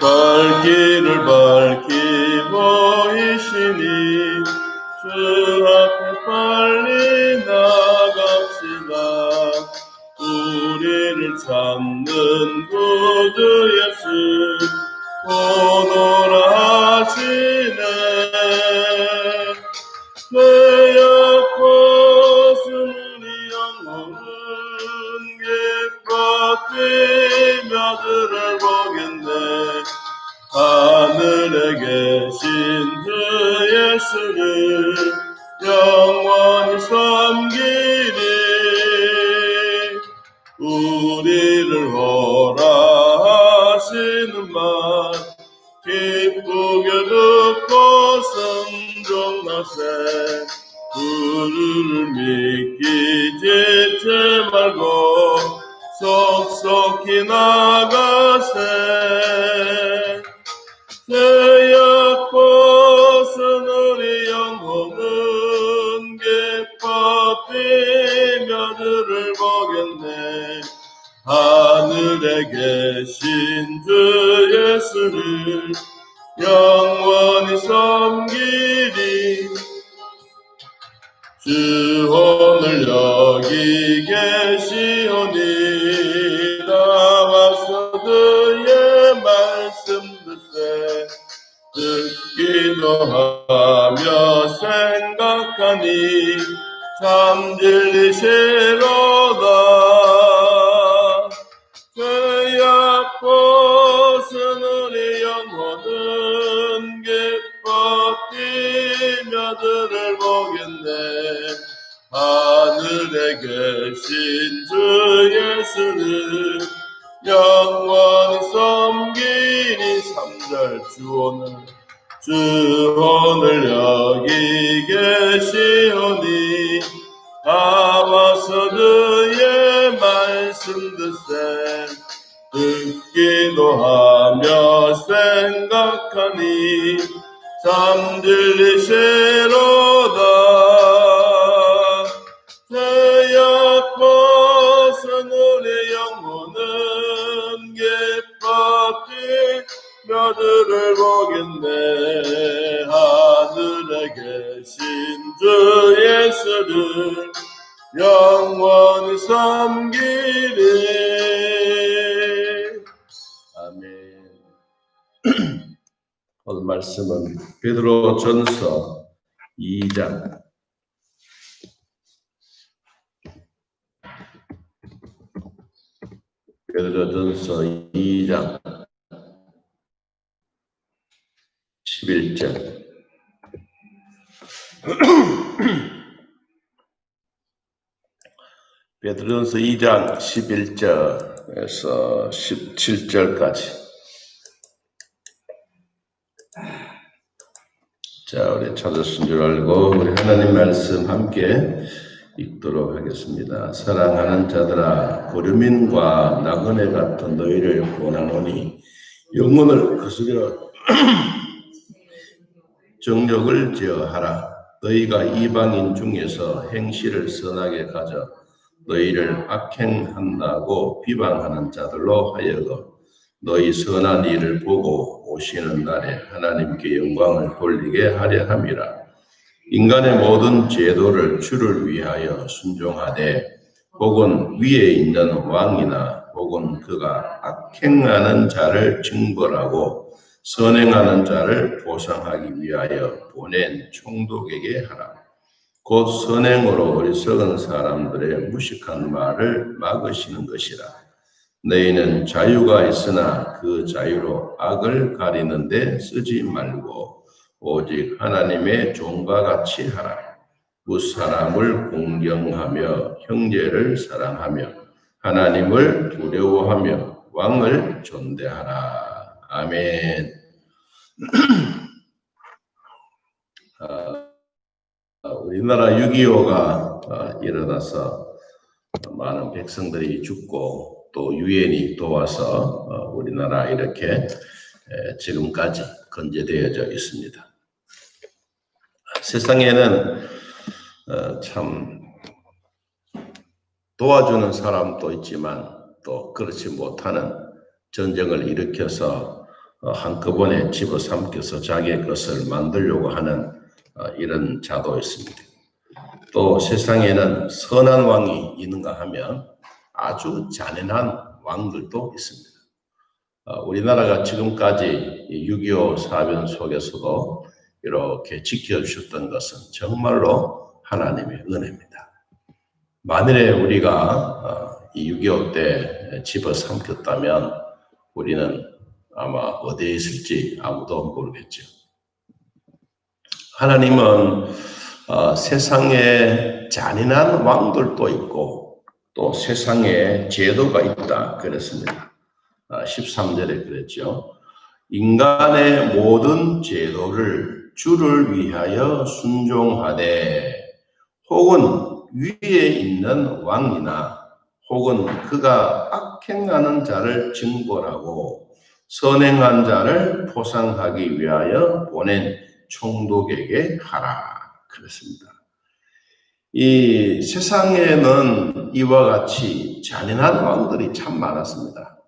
갈 길을 밝히 보이시니 주 앞에 빨리 나갑시다. 우리를 찾는 구주 예수 오노라 하시네. 죄악 벗은 우리 영혼은 기뻐 뛰며 주를 보겠네. 하늘에 계신 주 예수를 영원히 섬기리. 우리를 오라 하시는 말 기쁘게 듣고 순종하세. 그를 믿기 지지 말고 속속히 나가세. 죄악 벗은 우리 영혼은 기뻐 뛰며 주를 보겠네. 하늘에 계신 주 예수를 영원히 섬기리. 주 오늘 여기 계시오니 나와서 그의 말씀 듣세. 듣기도 하며 생각하니 참 진리시로다. 죄악 벗은 우리 영혼은 기뻐 뛰며 주를 보겠네. 하늘에 계신 주 예수를 영원히 섬기니. 3절 주 오늘 여기 계시오니 나와서 그의 말씀 듣세. 듣기도 하며 생각하니 참 진리시로다. 죄악 벗은 우리 영혼은 기뻐 뛰며 주를 보겠네. 하늘에 계신 주 예수를 영원히 섬기리. 아멘. 오늘 말씀은 베드로전서 2장 베드로전서 2장 11절 베드로전서 2장 11절에서 17절까지. 자, 우리 찾았은 줄 알고 우리 하나님 말씀 함께 읽도록 하겠습니다. 사랑하는 자들아, 고류민과 나그네 같은 너희를 권하노니 영혼을 거스려 정력을 제어하라. 너희가 이방인 중에서 행실을 선하게 가져 너희를 악행한다고 비방하는 자들로 하여금 너희 선한 일을 보고 오시는 날에 하나님께 영광을 돌리게 하려 함이라. 인간의 모든 제도를 주를 위하여 순종하되 혹은 위에 있는 왕이나 혹은 그가 악행하는 자를 징벌하고 선행하는 자를 보상하기 위하여 보낸 총독에게 하라. 곧 선행으로 어리석은 사람들의 무식한 말을 막으시는 것이라. 너희는 자유가 있으나 그 자유로 악을 가리는 데 쓰지 말고 오직 하나님의 종과 같이 하라. 무사람을 공경하며 형제를 사랑하며 하나님을 두려워하며 왕을 존대하라. 아멘. 우리나라 6.25가 일어나서 많은 백성들이 죽고 또 유엔이 도와서 우리나라 이렇게 지금까지 건재되어져 있습니다. 세상에는 참 도와주는 사람도 있지만 또 그렇지 못하는 전쟁을 일으켜서 한꺼번에 집어삼켜서 자기의 것을 만들려고 하는 이런 자도 있습니다. 또 세상에는 선한 왕이 있는가 하면 아주 잔인한 왕들도 있습니다. 우리나라가 지금까지 6.25 사변 속에서도 이렇게 지켜주셨던 것은 정말로 하나님의 은혜입니다. 만일에 우리가 이 6.25 때 집어삼켰다면 우리는 아마 어디에 있을지 아무도 모르겠죠. 하나님은 세상에 잔인한 왕들도 있고 또 세상에 제도가 있다 그랬습니다. 13절에 그랬죠. 인간의 모든 제도를 주를 위하여 순종하되 혹은 위에 있는 왕이나 혹은 그가 악행하는 자를 징벌하고 선행한 자를 포상하기 위하여 보낸 총독에게 하라 그랬습니다. 이 세상에는 이와 같이 잔인한 왕들이 참 많았습니다.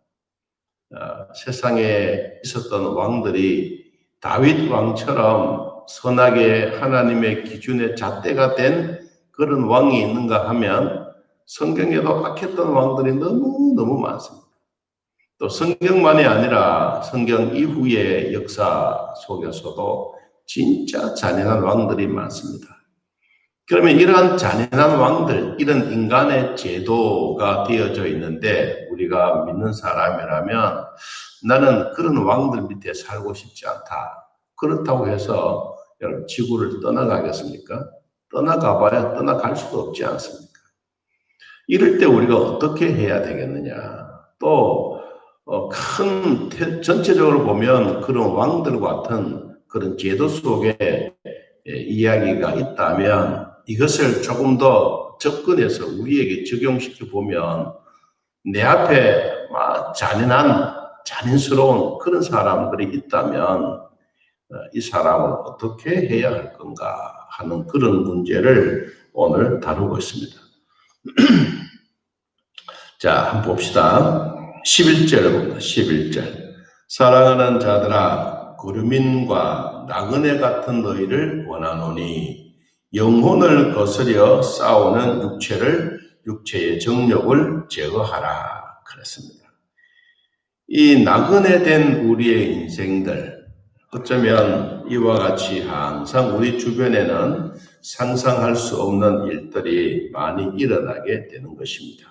세상에 있었던 왕들이 다윗 왕처럼 선하게 하나님의 기준의 잣대가 된 그런 왕이 있는가 하면 성경에도 악했던 왕들이 너무 많습니다. 또 성경만이 아니라 성경 이후의 역사 속에서도 진짜 잔인한 왕들이 많습니다. 그러면 이러한 잔인한 왕들, 이런 인간의 제도가 되어져 있는데 우리가 믿는 사람이라면 나는 그런 왕들 밑에 살고 싶지 않다. 그렇다고 해서 여러분 지구를 떠나가겠습니까? 떠나가봐야 떠나갈 수도 없지 않습니까? 이럴 때 우리가 어떻게 해야 되겠느냐? 또 전체적으로 보면 그런 왕들 같은 그런 제도 속에 이야기가 있다면 이것을 조금 더 접근해서 우리에게 적용시켜 보면 내 앞에 잔인스러운 그런 사람들이 있다면 이 사람을 어떻게 해야 할 건가 하는 그런 문제를 오늘 다루고 있습니다. 자, 한번 봅시다. 11절을 봅니다. 11절. 사랑하는 자들아, 고르민과 나그네 같은 너희를 원하노니 영혼을 거스려 싸우는 육체의 정욕을 제거하라. 그랬습니다. 이 나그네 된 우리의 인생들, 어쩌면 이와 같이 항상 우리 주변에는 상상할 수 없는 일들이 많이 일어나게 되는 것입니다.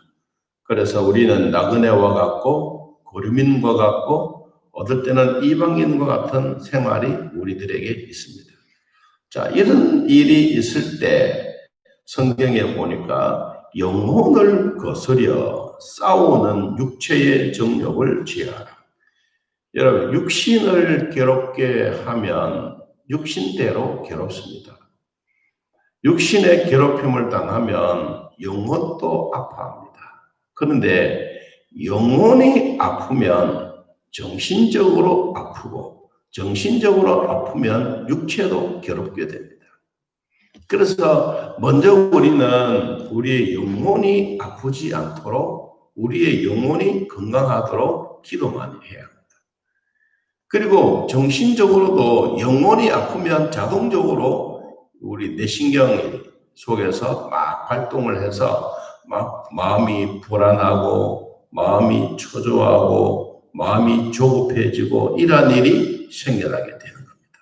그래서 우리는 나그네와 같고 고르민과 같고 어떨 때는 이방인과 같은 생활이 우리들에게 있습니다. 자, 이런 일이 있을 때 성경에 보니까 영혼을 거스려 싸우는 육체의 정욕을 제하라. 여러분, 육신을 괴롭게 하면 육신대로 괴롭습니다. 육신의 괴롭힘을 당하면 영혼도 아파합니다. 그런데 영혼이 아프면 정신적으로 아프고 정신적으로 아프면 육체도 괴롭게 됩니다. 그래서 먼저 우리는 우리의 영혼이 아프지 않도록 우리의 영혼이 건강하도록 기도만 해야 합니다. 그리고 정신적으로도 영혼이 아프면 자동적으로 우리 뇌신경 속에서 막 활동을 해서 막 마음이 불안하고 마음이 초조하고 마음이 조급해지고 이런 일이 생겨나게 되는 겁니다.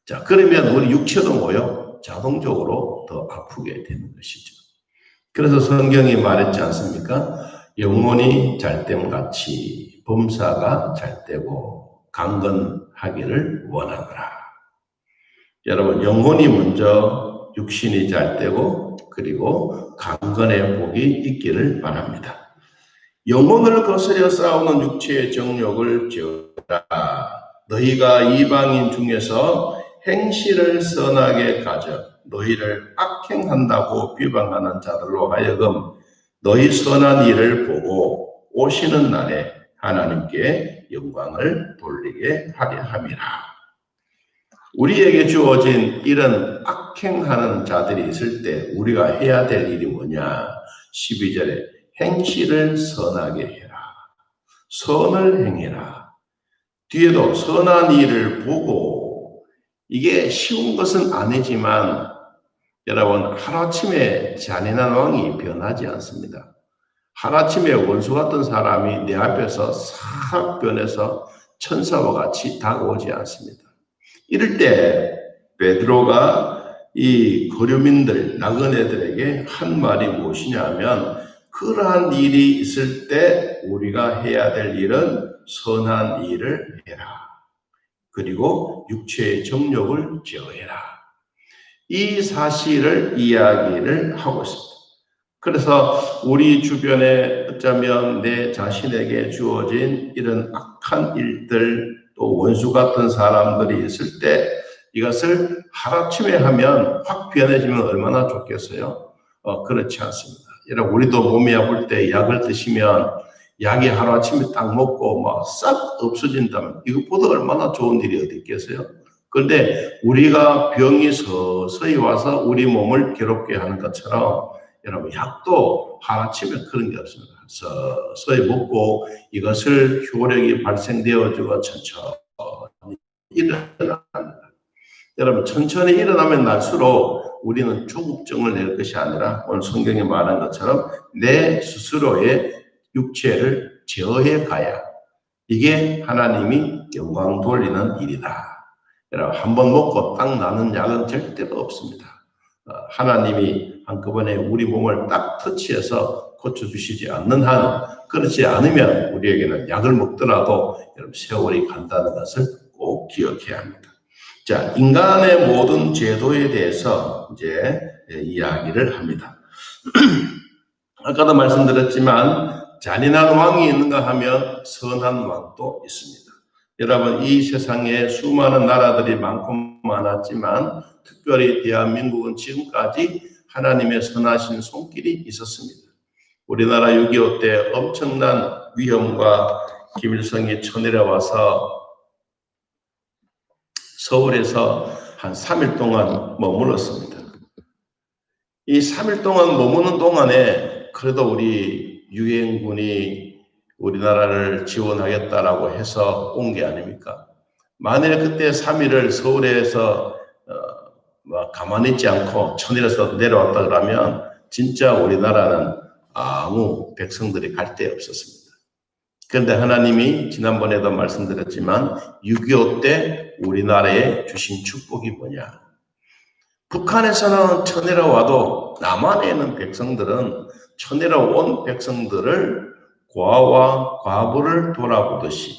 자, 그러면 우리 육체도 뭐요? 자동적으로 더 아프게 되는 것이죠. 그래서 성경이 말했지 않습니까? 영혼이 잘됨같이 범사가 잘되고 강건하기를 원하노라. 여러분, 영혼이 먼저 육신이 잘되고 그리고 강건의 복이 있기를 바랍니다. 영혼을 거스려 싸우는 육체의 정욕을 제어라. 너희가 이방인 중에서 행실을 선하게 가져 너희를 악행한다고 비방하는 자들로 하여금 너희 선한 일을 보고 오시는 날에 하나님께 영광을 돌리게 하려 함이라. 우리에게 주어진 이런 악행하는 자들이 있을 때 우리가 해야 될 일이 뭐냐? 12절에 행실을 선하게 해라. 선을 행해라. 뒤에도 선한 일을 보고 이게 쉬운 것은 아니지만 여러분 하루아침에 잔인한 왕이 변하지 않습니다. 하루아침에 원수 같은 사람이 내 앞에서 싹 변해서 천사와 같이 다가오지 않습니다. 이럴 때 베드로가 이 거류민들, 나그네들에게 한 말이 무엇이냐 하면 그러한 일이 있을 때 우리가 해야 될 일은 선한 일을 해라. 그리고 육체의 정욕을 제어해라. 이 사실을 이야기를 하고 있습니다. 그래서 우리 주변에 어쩌면 내 자신에게 주어진 이런 악한 일들 또 원수 같은 사람들이 있을 때 이것을 하루아침에 하면 확 변해지면 얼마나 좋겠어요? 그렇지 않습니다. 여러분 우리도 몸이 아플 때 약을 드시면 약이 하루아침에 딱 먹고 막 싹 없어진다면 이것보다 얼마나 좋은 일이 어디 있겠어요? 그런데 우리가 병이 서서히 와서 우리 몸을 괴롭게 하는 것처럼 여러분 약도 하루아침에 그런 게 없습니다. 서서히 먹고 이것을 효력이 발생되어지고 천천히 일어납니다. 여러분 천천히 일어나면 날수록 우리는 조급증을 낼 것이 아니라 오늘 성경에 말한 것처럼 내 스스로의 육체를 제어해 가야 이게 하나님이 영광 돌리는 일이다. 여러분 한 번 먹고 딱 나는 약은 절대로 없습니다. 하나님이 한꺼번에 우리 몸을 딱 터치해서 고쳐주시지 않는 한 그렇지 않으면 우리에게는 약을 먹더라도 여러분 세월이 간다는 것을 꼭 기억해야 합니다. 자, 인간의 모든 제도에 대해서 이제 이야기를 합니다. 아까도 말씀드렸지만 잔인한 왕이 있는가 하면 선한 왕도 있습니다. 여러분 이 세상에 수많은 나라들이 많고 많았지만 특별히 대한민국은 지금까지 하나님의 선하신 손길이 있었습니다. 우리나라 6.25 때 엄청난 위험과 김일성이 쳐내려와서 서울에서 한 3일 동안 머물렀습니다. 이 3일 동안 머무는 동안에 그래도 우리 유엔군이 우리나라를 지원하겠다라고 해서 온 게 아닙니까? 만일 그때 3일을 서울에서 가만히 있지 않고 천일에서 내려왔다 그러면 진짜 우리나라는 아무 백성들이 갈 데 없었습니다. 그런데 하나님이 지난번에도 말씀드렸지만 6.25 때 우리나라에 주신 축복이 뭐냐? 북한에서는 쳐내려와도 남한에 있는 백성들은 쳐내려온 백성들을 과와 과부를 돌아보듯이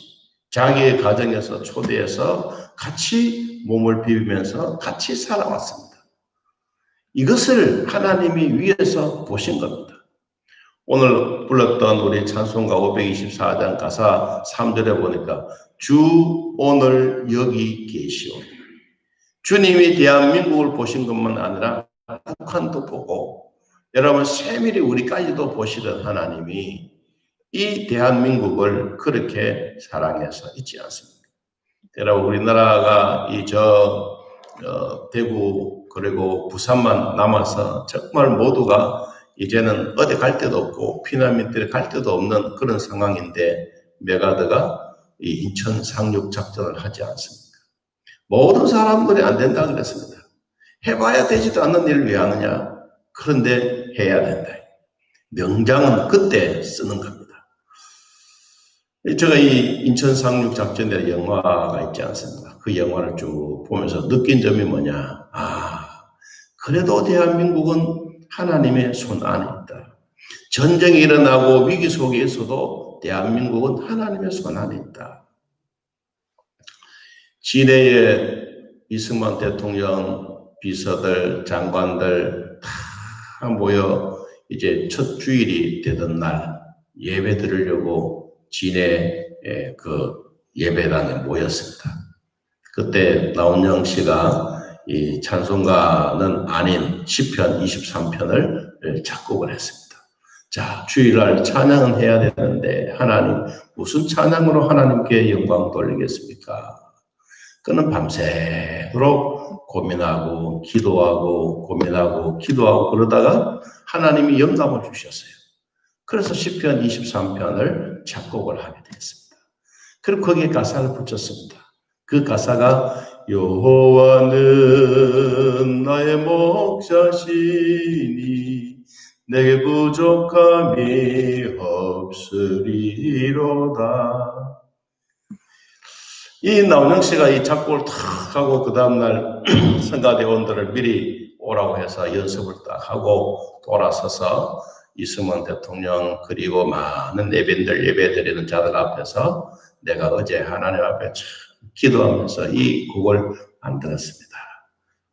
자기의 가정에서 초대해서 같이 몸을 비비면서 같이 살아왔습니다. 이것을 하나님이 위에서 보신 겁니다. 오늘 불렀던 우리 찬송가 524장 가사 3절에 보니까 주 오늘 여기 계시오. 주님이 대한민국을 보신 것만 아니라 북한도 보고 여러분 세밀히 우리까지도 보시던 하나님이 이 대한민국을 그렇게 사랑해서 있지 않습니까? 여러분 우리나라가 대구 그리고 부산만 남아서 정말 모두가 이제는 어디 갈 데도 없고 피난민들이 갈 데도 없는 그런 상황인데 메가드가 이 인천 상륙 작전을 하지 않습니까? 모든 사람들이 안 된다 그랬습니다. 해봐야 되지도 않는 일을 왜 하느냐? 그런데 해야 된다. 명장은 그때 쓰는 겁니다. 제가 이 인천 상륙 작전이라는 영화가 있지 않습니까? 그 영화를 쭉 보면서 느낀 점이 뭐냐? 그래도 대한민국은 하나님의 손 안에 있다. 전쟁이 일어나고 위기 속에 있어도 대한민국은 하나님의 손 안에 있다. 진해에 이승만 대통령 비서들, 장관들 다 모여 이제 첫 주일이 되던 날 예배 드리려고 진해 그 예배당에 모였습니다. 그때 나온영 씨가 이 찬송가는 아닌 시편 23편을 작곡을 했습니다. 자, 주일날 찬양은 해야 되는데 하나님 무슨 찬양으로 하나님께 영광 돌리겠습니까? 그는 밤새도록 고민하고 기도하고 고민하고 기도하고 그러다가 하나님이 영감을 주셨어요. 그래서 시편 23편을 작곡을 하게 됐습니다. 그리고 거기에 가사를 붙였습니다. 그 가사가 여호와는 나의 목자시니 내게 부족함이 없으리로다. 이 나훈영 씨가 이 작곡을 탁 하고 그 다음날 성가대원들을 미리 오라고 해서 연습을 딱 하고 돌아서서 이승만 대통령 그리고 많은 예배드리는 자들 앞에서 내가 어제 하나님 앞에 참 기도하면서 이 곡을 만들었습니다.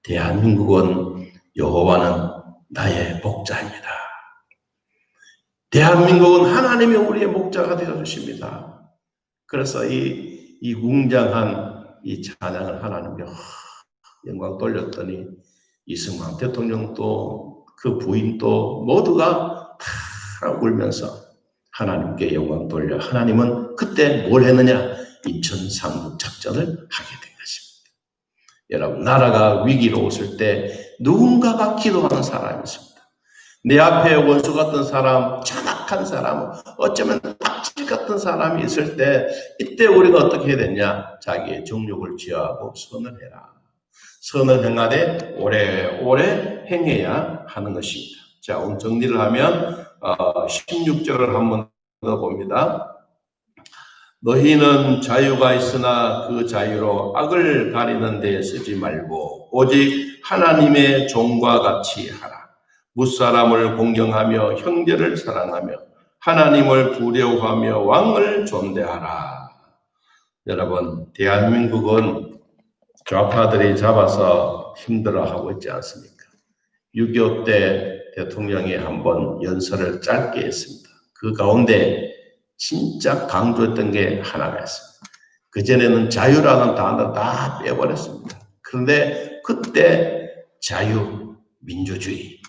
대한민국은 여호와는 나의 목자입니다. 대한민국은 하나님이 우리의 목자가 되어주십니다. 그래서 이 웅장한 이 찬양을 하나님께 영광 돌렸더니 이승만 대통령도 그 부인도 모두가 다 울면서 하나님께 영광 돌려 하나님은 그때 뭘 했느냐? 인천 상륙 작전을 하게 된 것입니다. 여러분, 나라가 위기로 왔을 때 누군가가 기도하는 사람이 있습니다. 내 앞에 원수 같은 사람, 잔악한 사람, 어쩌면 악질 같은 사람이 있을 때 이때 우리가 어떻게 해야 되냐? 자기의 정욕을 제어하고 선을 해라. 선을 행하되 오래오래 행해야 하는 것입니다. 자, 오늘 정리를 하면 16절을 한번 더 봅니다. 너희는 자유가 있으나 그 자유로 악을 가리는 데 쓰지 말고 오직 하나님의 종과 같이 하라. 무사람을 공경하며 형제를 사랑하며 하나님을 두려워하며 왕을 존대하라. 여러분, 대한민국은 좌파들이 잡아서 힘들어하고 있지 않습니까? 6.25 때 대통령이 한번 연설을 짧게 했습니다. 그 가운데 진짜 강조했던 게 하나가 있습니다. 그전에는 자유라는 단어를 다 빼버렸습니다. 그런데 그때 자유, 민주주의,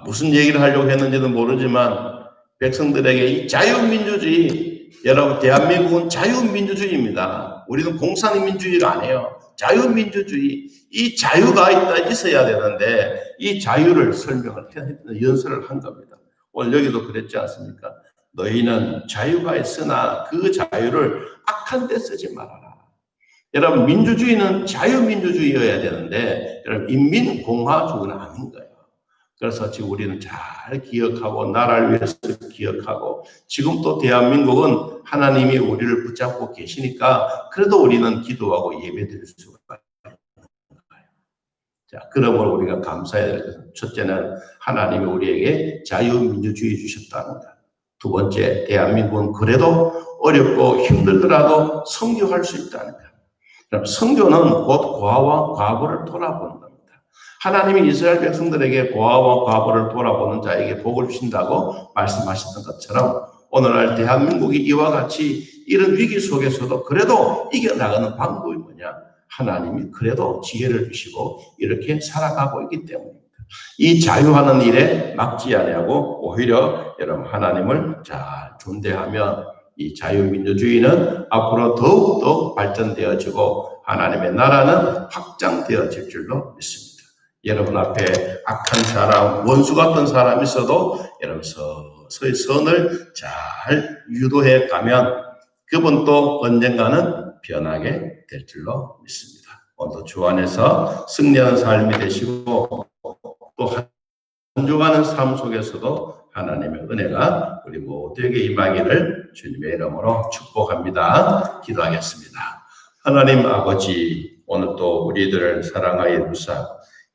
무슨 얘기를 하려고 했는지는 모르지만 백성들에게 이 자유민주주의, 여러분 대한민국은 자유민주주의입니다. 우리는 공산민주주의가 아니에요. 자유민주주의, 이 자유가 있어야 되는데 이 자유를 연설을 한 겁니다. 오늘 여기도 그랬지 않습니까? 너희는 자유가 있으나 그 자유를 악한 데 쓰지 말아라. 여러분, 민주주의는 자유민주주의여야 되는데 여러분 인민공화주의는 아닌 거예요. 그래서 지금 우리는 잘 기억하고 나라를 위해서 기억하고 지금 또 대한민국은 하나님이 우리를 붙잡고 계시니까 그래도 우리는 기도하고 예배드릴 수가 있는 거예요. 자, 그러므로 우리가 감사해야 될 것은 첫째는 하나님이 우리에게 자유민주주의 주셨다는 것. 두 번째, 대한민국은 그래도 어렵고 힘들더라도 선교할 수 있다는 것. 그럼 선교는 곧 고아와 과부를 돌아보는 겁니다. 하나님이 이스라엘 백성들에게 고아와 과부를 돌아보는 자에게 복을 주신다고 말씀하셨던 것처럼 오늘날 대한민국이 이와 같이 이런 위기 속에서도 그래도 이겨나가는 방법이 뭐냐? 하나님이 그래도 지혜를 주시고 이렇게 살아가고 있기 때문입니다. 이 자유하는 일에 막지 아니하고 오히려 여러분 하나님을 잘 존대하면 이 자유민주주의는 앞으로 더욱더 발전되어지고 하나님의 나라는 확장되어질 줄로 믿습니다. 여러분 앞에 악한 사람, 원수 같은 사람이 있어도 여러분 서서히 선을 잘 유도해 가면 그분도 언젠가는 변하게 될 줄로 믿습니다. 오늘도 주 안에서 승리하는 삶이 되시고 또 한 주간의 삶 속에서도 하나님의 은혜가 우리 모두에게 임하기를 주님의 이름으로 축복합니다. 기도하겠습니다. 하나님 아버지, 오늘 또 우리들을 사랑하여 주사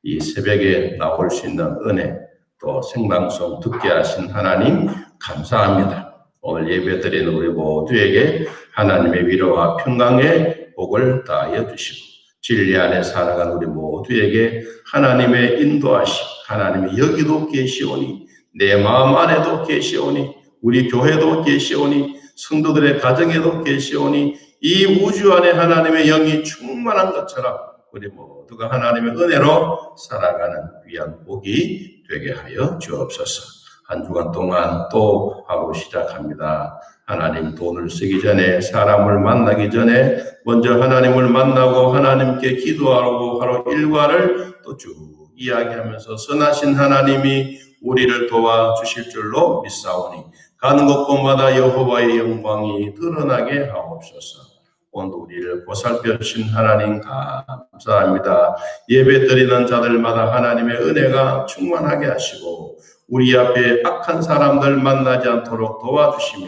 이 새벽에 나올 수 있는 은혜, 또 생방송 듣게 하신 하나님 감사합니다. 오늘 예배드리는 우리 모두에게 하나님의 위로와 평강의 복을 다하여 주시고 진리 안에 살아가는 우리 모두에게 하나님의 인도하심, 하나님이 여기도 계시오니 내 마음 안에도 계시오니 우리 교회도 계시오니 성도들의 가정에도 계시오니 이 우주 안에 하나님의 영이 충만한 것처럼 우리 모두가 하나님의 은혜로 살아가는 귀한 복이 되게 하여 주옵소서. 한 주간 동안 또 하루 시작합니다. 하나님 돈을 쓰기 전에 사람을 만나기 전에 먼저 하나님을 만나고 하나님께 기도하고 하루 일과를 또 쭉 이야기하면서 선하신 하나님이 우리를 도와주실 줄로 믿사오니 가는 곳곳마다 여호와의 영광이 드러나게 하옵소서. 오늘 우리를 보살펴 주신 하나님 감사합니다. 예배 드리는 자들마다 하나님의 은혜가 충만하게 하시고 우리 앞에 악한 사람들 만나지 않도록 도와주시며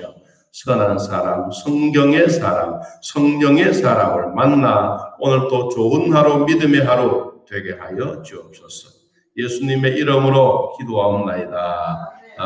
선한 사람, 성경의 사람, 성령의 사람을 만나 오늘 또 좋은 하루, 믿음의 하루 되게 하여 주옵소서. 예수님의 이름으로 기도하옵나이다.